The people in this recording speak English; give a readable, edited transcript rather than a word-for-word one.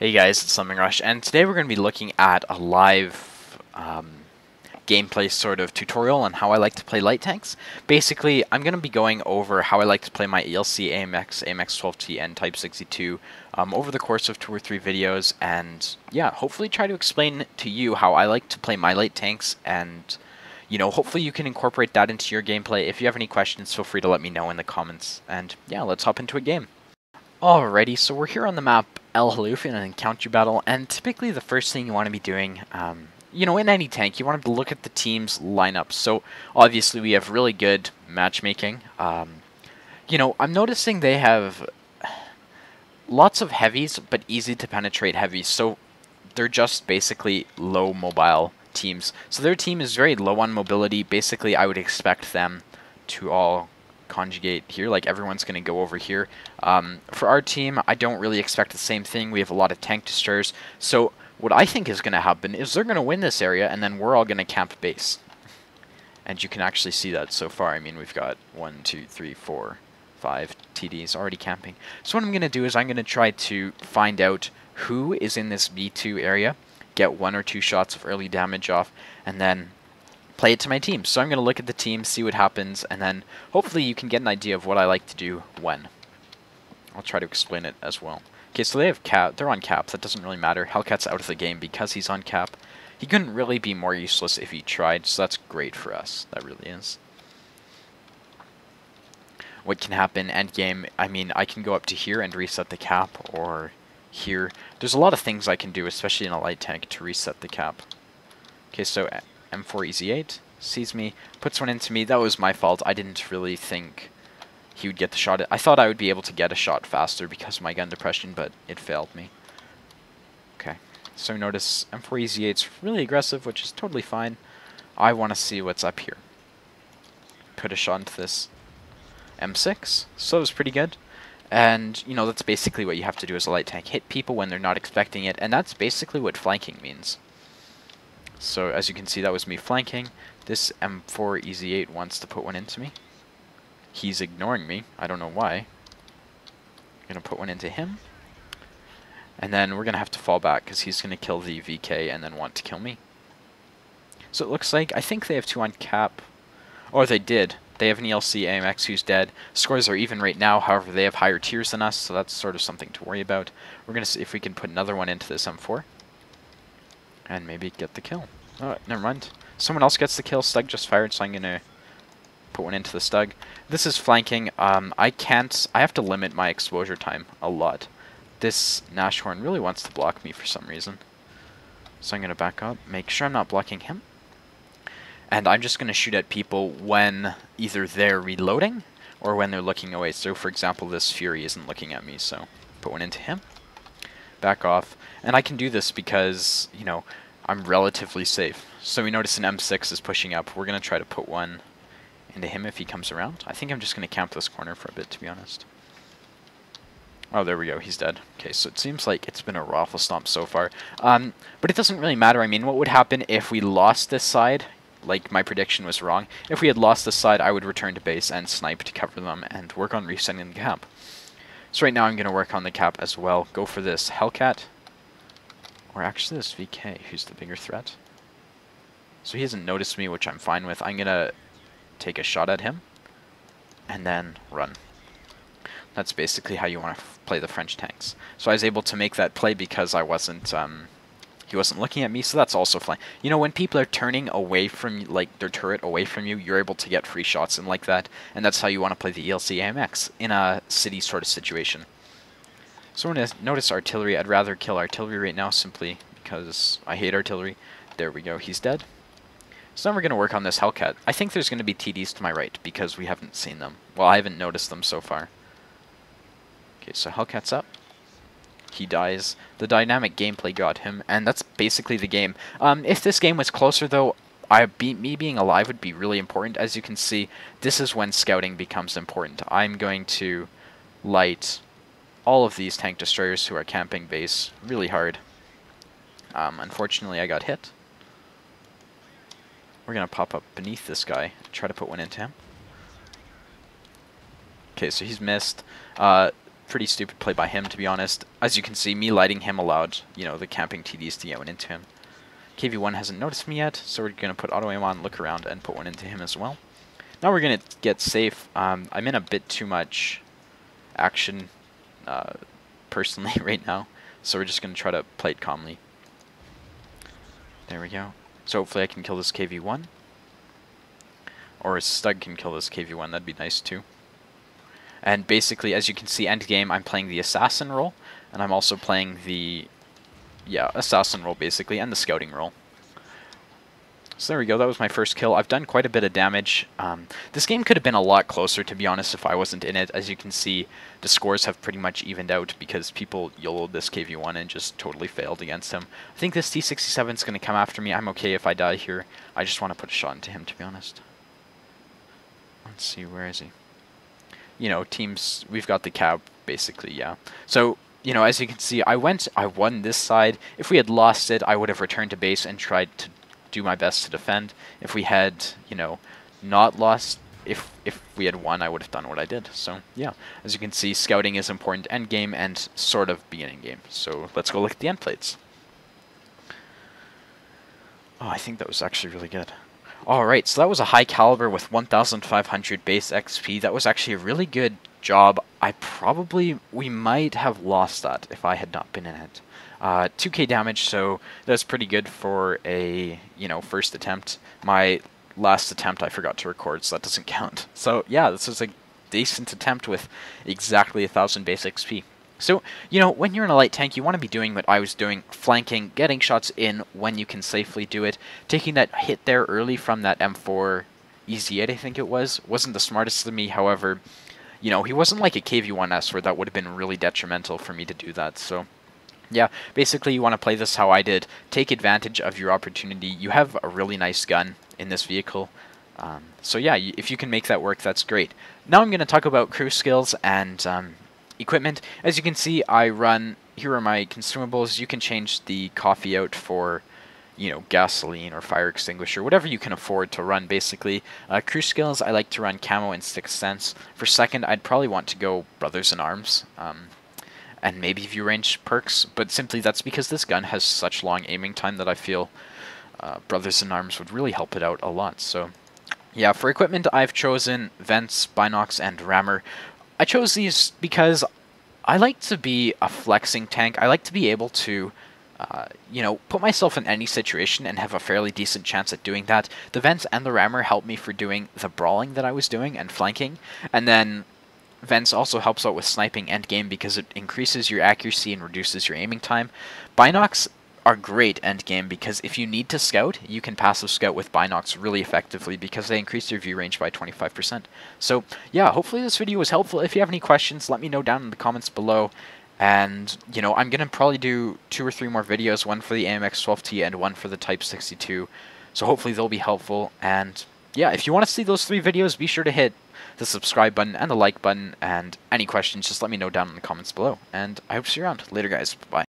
Hey guys, it's Slimming Rush, and today we're going to be looking at a live gameplay sort of tutorial on how I like to play light tanks. Basically, I'm going to be going over how I like to play my ELC AMX, AMX12T, and Type 62 over the course of 2 or 3 videos, and yeah, hopefully try to explain to you how I like to play my light tanks, and hopefully you can incorporate that into your gameplay. If you have any questions, feel free to let me know in the comments, and yeah, let's hop into a game. Alrighty, so we're here on the map El Haluf in an encounter battle, and typically the first thing you want to be doing, in any tank, you want to look at the team's lineup. So obviously we have really good matchmaking. I'm noticing they have lots of heavies, but easy to penetrate heavies. So they're just basically low mobile teams. So their team is very low on mobility. Basically, I would expect them to all conjugate here, like everyone's going to go over here. For our team, I don't really expect the same thing. We have a lot of tank destroyers, so what I think is going to happen is they're going to win this area, and then we're all going to camp base. And you can actually see that so far. I mean, we've got 1, 2, 3, 4, 5 TDs already camping. So what I'm going to do is I'm going to try to find out who is in this B2 area, get 1 or 2 shots of early damage off, and then play it to my team. So I'm going to look at the team, see what happens, and then hopefully you can get an idea of what I like to do when. I'll try to explain it as well. Okay, so they have cap. They're on cap. That doesn't really matter. Hellcat's out of the game because he's on cap. He couldn't really be more useless if he tried, so that's great for us. That really is. What can happen end game? I mean, I can go up to here and reset the cap, or here. There's a lot of things I can do, especially in a light tank, to reset the cap. Okay, so M4 EZ8 sees me, puts one into me. That was my fault. I didn't really think he would get the shot. I thought I would be able to get a shot faster because of my gun depression, but it failed me. Okay, so notice M4 EZ8's really aggressive, which is totally fine. I want to see what's up here. Put a shot into this M6, so it was pretty good. And, that's basically what you have to do as a light tank. Hit people when they're not expecting it, and that's basically what flanking means. So as you can see, that was me flanking. This M4 EZ8 wants to put one into me. He's ignoring me. I don't know why. I'm going to put one into him. And then we're going to have to fall back because he's going to kill the VK and then want to kill me. So it looks like, I think they have 2 on cap. Or they did. They have an ELC AMX who's dead. Scores are even right now, however they have higher tiers than us, so that's sort of something to worry about. We're going to see if we can put another one into this M4. And maybe get the kill. Oh, never mind. Someone else gets the kill. Stug just fired, so I'm going to put one into the Stug. This is flanking. I have to limit my exposure time a lot. This Nashorn really wants to block me for some reason. So I'm going to back up, make sure I'm not blocking him. And I'm just going to shoot at people when either they're reloading or when they're looking away. So for example, this Fury isn't looking at me, so put one into him. Back off. And I can do this because, I'm relatively safe. So we notice an M6 is pushing up. We're going to try to put one into him if he comes around. I think I'm just going to camp this corner for a bit, to be honest. Oh, there we go. He's dead. Okay, so it seems like it's been a raffle stomp so far. But it doesn't really matter. I mean, what would happen if we lost this side? Like, my prediction was wrong. If we had lost this side, I would return to base and snipe to cover them and work on resetting the cap. So right now I'm going to work on the cap as well. Go for this Hellcat. Or actually this VK, who's the bigger threat. So he hasn't noticed me, which I'm fine with. I'm going to take a shot at him. And then run. That's basically how you want to play the French tanks. So I was able to make that play because I wasn't... he wasn't looking at me, so that's also fine. When people are turning away from, like, their turret away from you, you're able to get free shots and like that. And that's how you want to play the ELC AMX in a city sort of situation. So we're going to notice artillery. I'd rather kill artillery right now simply because I hate artillery. There we go, he's dead. So then we're going to work on this Hellcat. I think there's going to be TDs to my right because we haven't seen them. Well, I haven't noticed them so far. Okay, so Hellcat's up. He dies. The dynamic gameplay got him, and that's basically the game. If this game was closer, though, me being alive would be really important. As you can see, this is when scouting becomes important. I'm going to light all of these tank destroyers who are camping base really hard. Unfortunately, I got hit. We're going to pop up beneath this guy, try to put one into him. Okay, so he's missed. pretty stupid play by him, to be honest. As you can see, me lighting him allowed, you know, the camping TDs to get one into him. KV1 hasn't noticed me yet, so we're going to put auto aim on, look around, and put one into him as well. Now we're going to get safe. I'm in a bit too much action personally right now, so we're just going to try to play it calmly. There we go. So hopefully I can kill this KV1. Or a Stug can kill this KV1, that'd be nice too. And basically, as you can see, end game, I'm playing the assassin role, and I'm also playing the, assassin role basically, and the scouting role. So there we go, that was my first kill. I've done quite a bit of damage. This game could have been a lot closer, to be honest, if I wasn't in it. As you can see, the scores have pretty much evened out because people YOLO'd this KV1 and just totally failed against him. I think this T67 is going to come after me. I'm okay if I die here. I just want to put a shot into him, to be honest. Let's see, where is he? You know, teams, we've got the cab, basically, yeah. So, you know, as you can see, I won this side. If we had lost it, I would have returned to base and tried to do my best to defend. If we had, you know, not lost, if we had won, I would have done what I did. So, yeah, as you can see, scouting is important end game and sort of beginning game. So, let's go look at the end plates. Oh, I think that was actually really good. Alright, so that was a high caliber with 1,500 base XP. That was actually a really good job. We might have lost that if I had not been in it. 2k damage, so that's pretty good for a, you know, first attempt. My last attempt I forgot to record, so that doesn't count. So yeah, this is a decent attempt with exactly 1,000 base XP. So, you know, when you're in a light tank, you want to be doing what I was doing, flanking, getting shots in when you can safely do it. Taking that hit there early from that M4 EZ8, I think it was, wasn't the smartest of me. However, you know, he wasn't like a KV1S where that would have been really detrimental for me to do that. So, yeah, basically you want to play this how I did. Take advantage of your opportunity. You have a really nice gun in this vehicle. So yeah, if you can make that work, that's great. Now I'm going to talk about crew skills and equipment. As you can see, here are my consumables. You can change the coffee out for, you know, gasoline or fire extinguisher, whatever you can afford to run, basically. Crew skills, I like to run camo and 6th sense. For second, I'd probably want to go brothers in arms, and maybe view range perks, but simply that's because this gun has such long aiming time that I feel brothers in arms would really help it out a lot. So yeah, for equipment, I've chosen vents, binocs, and rammer. I chose these because I like to be a flexing tank. I like to be able to, you know, put myself in any situation and have a fairly decent chance at doing that. The vents and the rammer help me for doing the brawling that I was doing and flanking. And then vents also helps out with sniping end game because it increases your accuracy and reduces your aiming time. Binocs are great end game because if you need to scout, you can passive scout with binocs really effectively because they increase your view range by 25%. So yeah, hopefully this video was helpful. If you have any questions, let me know down in the comments below. And, you know, I'm going to probably do 2 or 3 more videos, one for the AMX 12T and one for the Type 62. So hopefully they'll be helpful. And yeah, if you want to see those 3 videos, be sure to hit the subscribe button and the like button. And any questions, just let me know down in the comments below. And I hope to see you around. Later, guys. Bye.